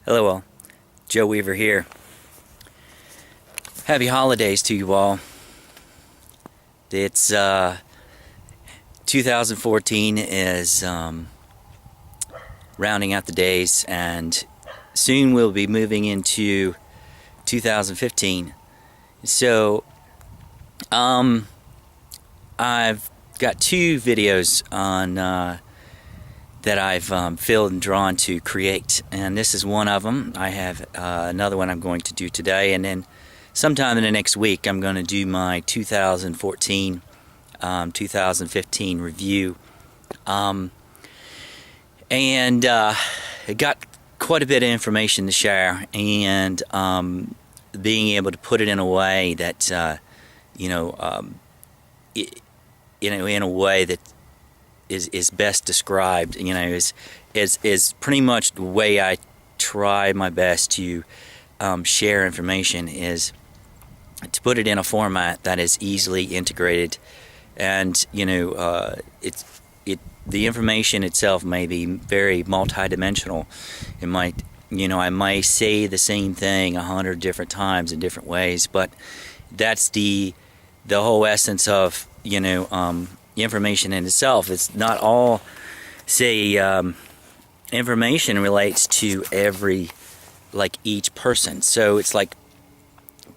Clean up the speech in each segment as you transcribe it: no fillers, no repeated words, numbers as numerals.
Hello all, Joe Weaver here. Happy holidays to you all. It's 2014 is rounding out the days, and soon we'll be moving into 2015. So I've got two videos on that I've filled and drawn to create, and this is one of them. I have another one I'm going to do today, and then sometime in the next week I'm going to do my 2014 2015 review, and it got quite a bit of information to share, and being able to put it in a way that in a way that is best described, is pretty much the way I try my best to share information, is to put it in a format that is easily integrated, and the information itself may be very multi-dimensional. It might, I might say the same thing 100 different times in different ways, but that's the whole essence of information in itself. It's not all, information relates to each person. So it's like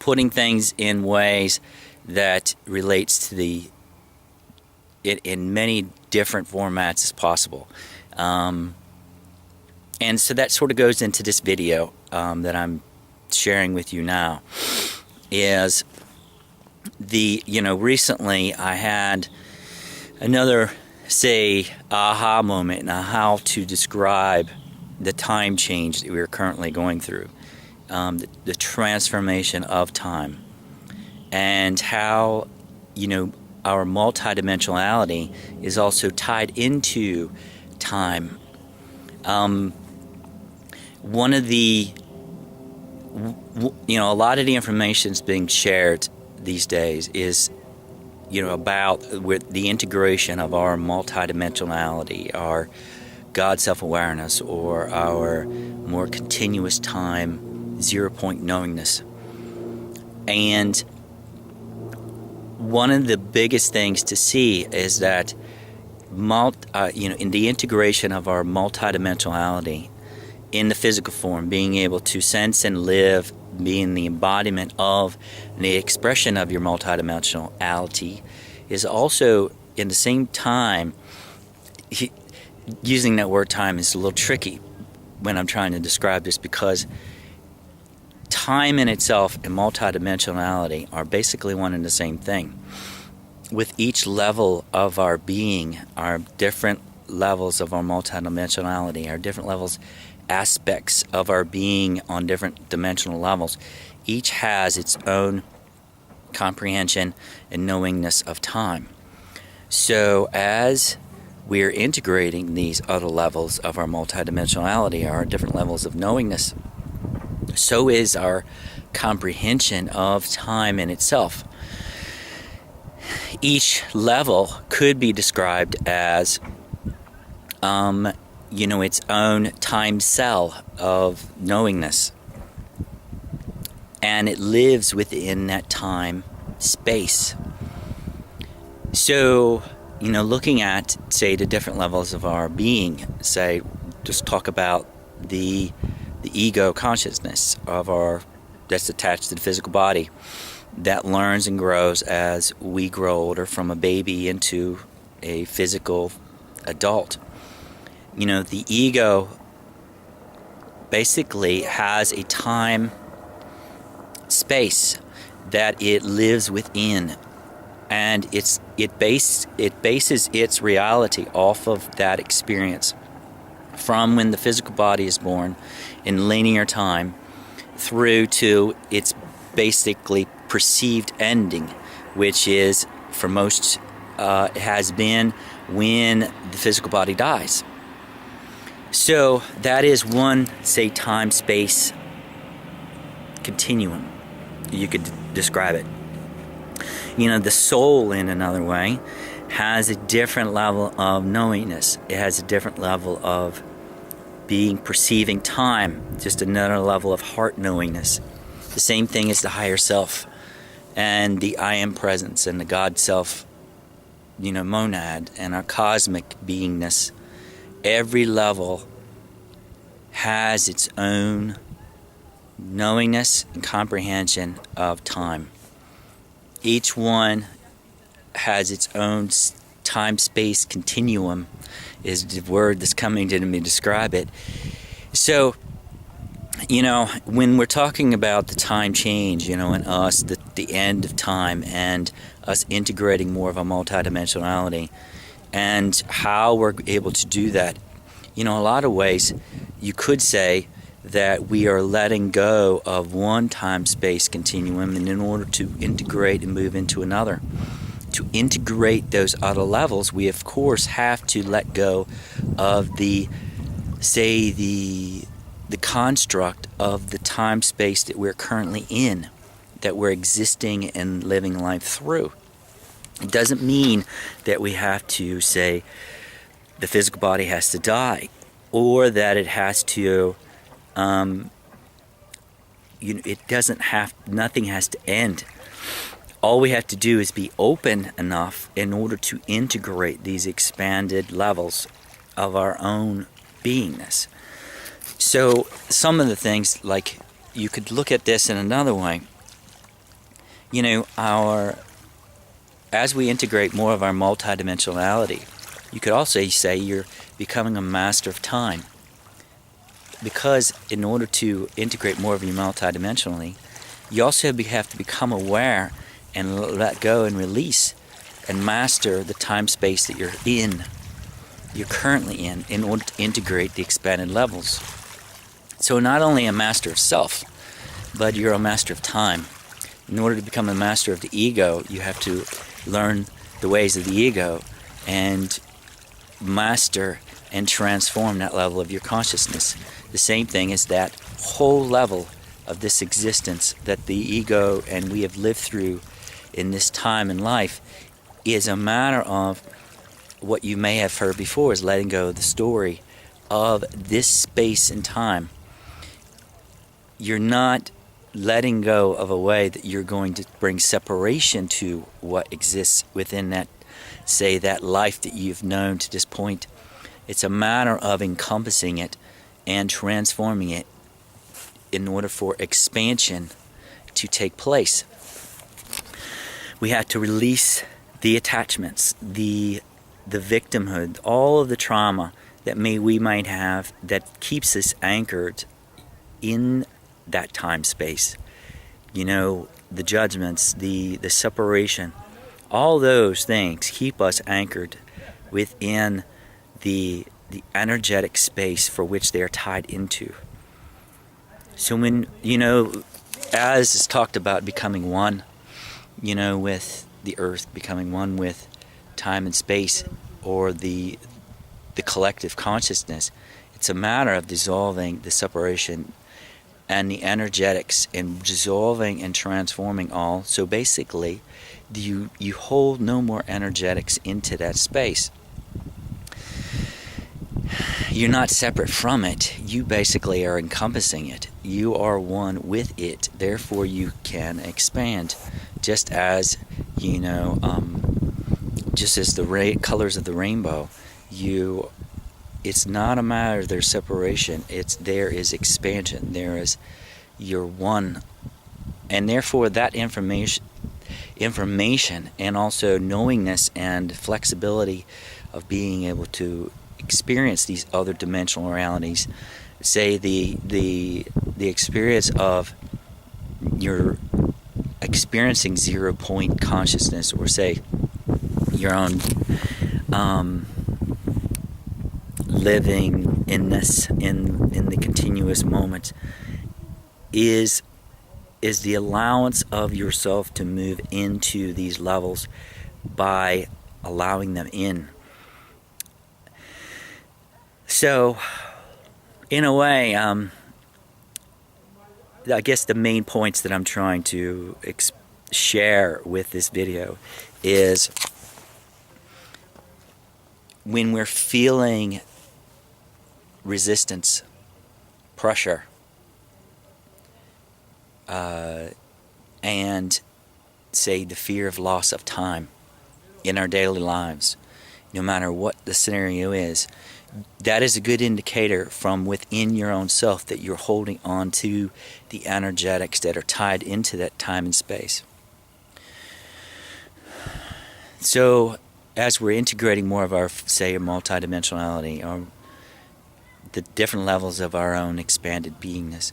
putting things in ways that relates to in many different formats as possible. And so that sort of goes into this video that I'm sharing with you now. Is recently I had another, aha moment on how to describe the time change that we're currently going through, the transformation of time, and how, our multidimensionality is also tied into time. One of the, a lot of the information that's being shared these days is about the integration of our multidimensionality, our God self-awareness, or our more continuous time, 0-point knowingness. And one of the biggest things to see is that in the integration of our multidimensionality in the physical form, being able to sense and live, being the embodiment of the expression of your multidimensionality, is also, in the same time, using that word time is a little tricky when I'm trying to describe this, because time in itself and multidimensionality are basically one and the same thing. With each level of our being, our different levels of our multidimensionality, our different levels, aspects of our being on different dimensional levels, each has its own comprehension and knowingness of time. So as we're integrating these other levels of our multidimensionality, our different levels of knowingness, so is our comprehension of time in itself. Each level could be described as its own time cell of knowingness, and it lives within that time space. So, looking at, the different levels of our being, just talk about the ego consciousness that's attached to the physical body, that learns and grows as we grow older, from a baby into a physical adult. The ego basically has a time space that it lives within, and it bases its reality off of that experience, from when the physical body is born in linear time through to its basically perceived ending, which is, for most, has been when the physical body dies. So that is one, time-space continuum. You could describe it. The soul, in another way, has a different level of knowingness. It has a different level of being perceiving time, just another level of heart knowingness. The same thing as the higher self and the I am presence and the God self, monad, and our cosmic beingness. Every level has its own knowingness and comprehension of time. Each one has its own time-space continuum, is the word that's coming to me to describe it. So, when we're talking about the time change, and us, the end of time, and us integrating more of a multidimensionality, and how we're able to do that, a lot of ways you could say that we are letting go of one time-space continuum in order to integrate and move into another. To integrate those other levels, we of course have to let go of the construct of the time-space that we're currently in, that we're existing and living life through. It doesn't mean that we have to say the physical body has to die, or that it has to, nothing has to end. All we have to do is be open enough in order to integrate these expanded levels of our own beingness. So some of the things, like, you could look at this in another way. As we integrate more of our multidimensionality, you could also say you're becoming a master of time. Because in order to integrate more of your multidimensionally, you also have to become aware and let go and release and master the time space that you're currently in order to integrate the expanded levels. So not only a master of self, but you're a master of time. In order to become a master of the ego, you have to learn the ways of the ego and master and transform that level of your consciousness. The same thing is that whole level of this existence that the ego and we have lived through in this time in life is a matter of what you may have heard before, is letting go of the story of this space and time. You're not letting go of a way that you're going to bring separation to what exists within that, say, that life that you've known to this point. It's a matter of encompassing it and transforming it in order for expansion to take place. We have to release the attachments, the victimhood, all of the trauma that we might have that keeps us anchored in that time space. The judgments, the separation, all those things keep us anchored within the energetic space for which they are tied into. So when, as is talked about becoming one, with the earth, becoming one with time and space, or the collective consciousness, it's a matter of dissolving the separation and the energetics and dissolving and transforming all. So basically, you hold no more energetics into that space. You're not separate from it. You basically are encompassing it. You are one with it. Therefore, you can expand. Just as, just as the colors of the rainbow, it's not a matter of their separation. There is expansion. You're one. And therefore, that information and also knowingness and flexibility of being able to experience these other dimensional realities, say the experience of your experiencing 0 point consciousness, or say your own living in the continuous moment, is the allowance of yourself to move into these levels by allowing them in. So, in a way, I guess the main points that I'm trying to share with this video is when we're feeling resistance, pressure, and say the fear of loss of time in our daily lives, no matter what the scenario is, that is a good indicator from within your own self that you're holding on to the energetics that are tied into that time and space. So as we're integrating more of our, say, multidimensionality, or the different levels of our own expanded beingness,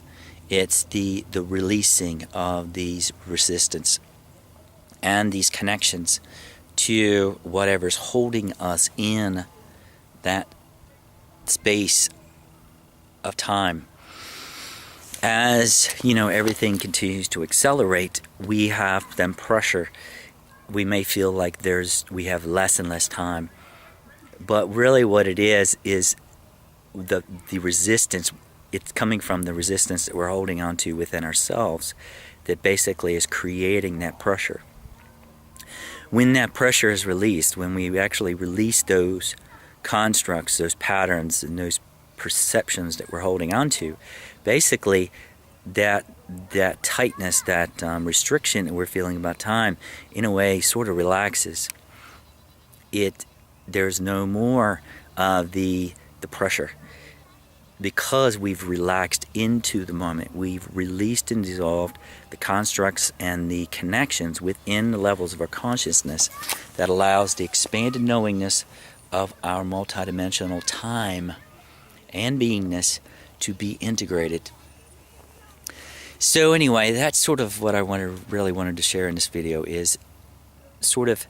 it's the releasing of these resistance and these connections to whatever's holding us in that space of time. As everything continues to accelerate, we have then pressure. We may feel like we have less and less time, but really what it is the resistance. It's coming from the resistance that we're holding on to within ourselves that basically is creating that pressure. When that pressure is released, when we actually release those constructs, those patterns, and those perceptions that we're holding on to, basically that tightness, that restriction that we're feeling about time, in a way sort of relaxes. There's no more of the pressure, because we've relaxed into the moment. We've released and dissolved the constructs and the connections within the levels of our consciousness that allows the expanded knowingness of our multidimensional time and beingness to be integrated. So anyway, that's sort of what I really wanted to share in this video, is sort of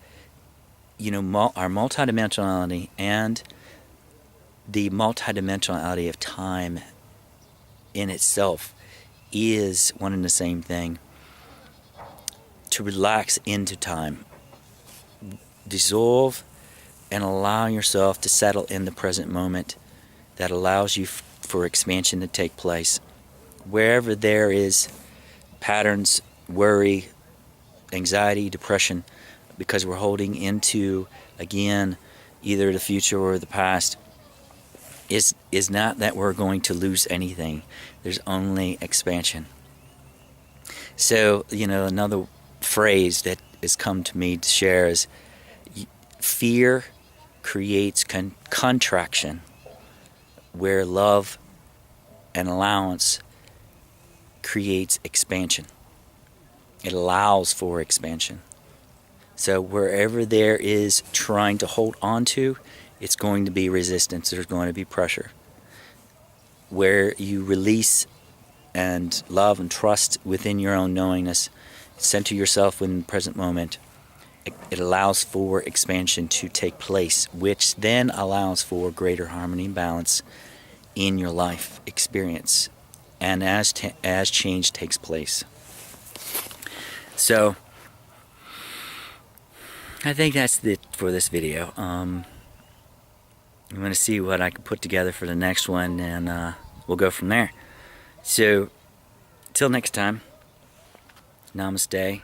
our multidimensionality and the multidimensionality of time in itself is one and the same thing. To relax into time, dissolve, and allow yourself to settle in the present moment, that allows you for expansion to take place. Wherever there is patterns, worry, anxiety, depression, because we're holding into, again, either the future or the past, is not that we're going to lose anything. There's only expansion. So, another phrase that has come to me to share is, fear creates contraction, where love and allowance creates expansion. It allows for expansion. So wherever there is trying to hold on to, it's going to be resistance. There's going to be pressure. Where you release and love and trust within your own knowingness, center yourself in the present moment, it allows for expansion to take place, which then allows for greater harmony and balance in your life experience, and as change takes place. So I think that's it for this video. I'm going to see what I can put together for the next one, and we'll go from there. So, till next time, namaste.